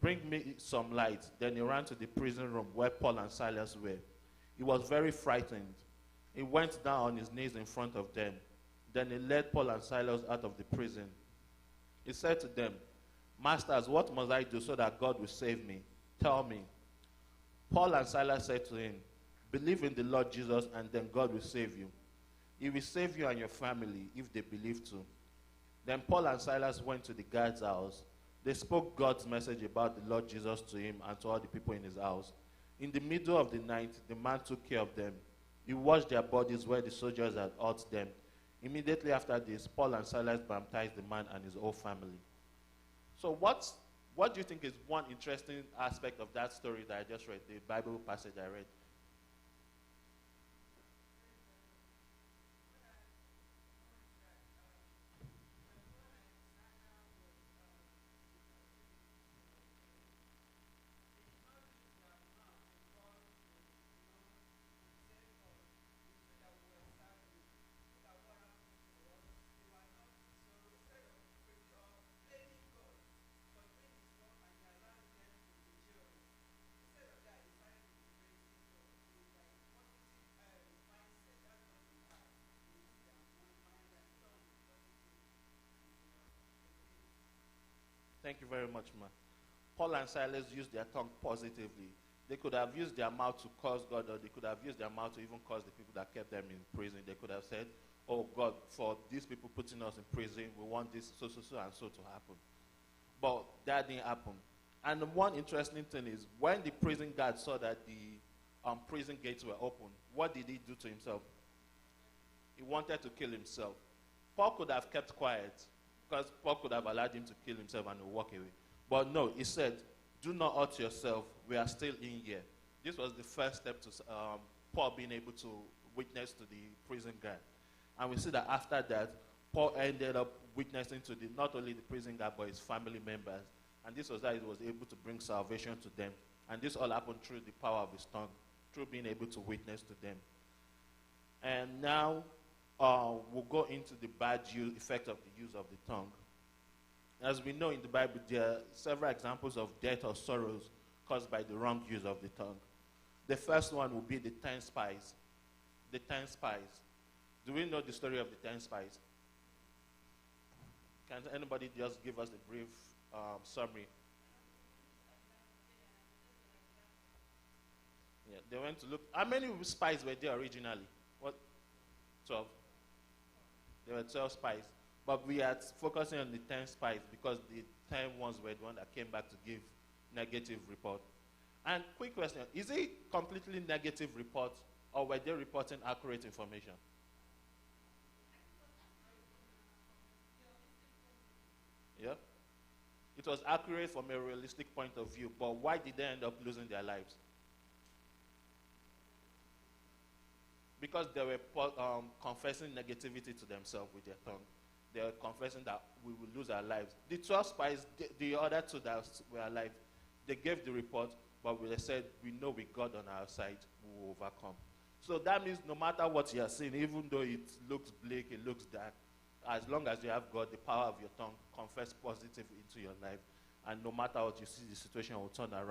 Bring me some light. Then he ran to the prison room where Paul and Silas were. He was very frightened. He went down on his knees in front of them. Then he led Paul and Silas out of the prison. He said to them, "Masters, what must I do so that God will save me? Tell me." Paul and Silas said to him, "Believe in the Lord Jesus, and then God will save you. He will save you and your family if they believe too." Then Paul and Silas went to the guard's house. They spoke God's message about the Lord Jesus to him and to all the people in his house. In the middle of the night, the man took care of them. He washed their bodies where the soldiers had hurt them. Immediately after this, Paul and Silas baptized the man and his whole family. So what do you think is one interesting aspect of that story that I just read, the Bible passage I read? Thank you very much, man. Paul and Silas used their tongue positively. They could have used their mouth to curse God, or they could have used their mouth to even curse the people that kept them in prison. They could have said, "Oh God, for these people putting us in prison, we want this so and so to happen." But that didn't happen. And the one interesting thing is, when the prison guard saw that the prison gates were open, what did he do to himself? He wanted to kill himself. Paul could have kept quiet, because Paul could have allowed him to kill himself and walk away. But no, he said, "Do not hurt yourself. We are still in here." This was the first step to Paul being able to witness to the prison guard. And we see that after that, Paul ended up witnessing to not only the prison guard, but his family members. And this was how he was able to bring salvation to them. And this all happened through the power of his tongue, through being able to witness to them. And now, we'll go into the bad effect of the use of the tongue. As we know in the Bible, there are several examples of death or sorrows caused by the wrong use of the tongue. The first one will be the 10 spies. The 10 spies. Do we know the story of the 10 spies? Can anybody just give us a brief summary? Yeah, they went to look. How many spies were there originally? What? 12. There were 12 spies. But we are focusing on the 10 spies because the 10 ones were the one that came back to give negative report. And quick question, is it completely negative report, or were they reporting accurate information? Yeah? It was accurate from a realistic point of view, but why did they end up losing their lives? Because they were confessing negativity to themselves with their tongue. They were confessing that we will lose our lives. The 12 spies, the other two that were alive, they gave the report, but they said, "We know with God on our side, we will overcome." So that means no matter what you are seeing, even though it looks bleak, it looks dark, as long as you have God, the power of your tongue, confess positive into your life, and no matter what you see, the situation will turn around.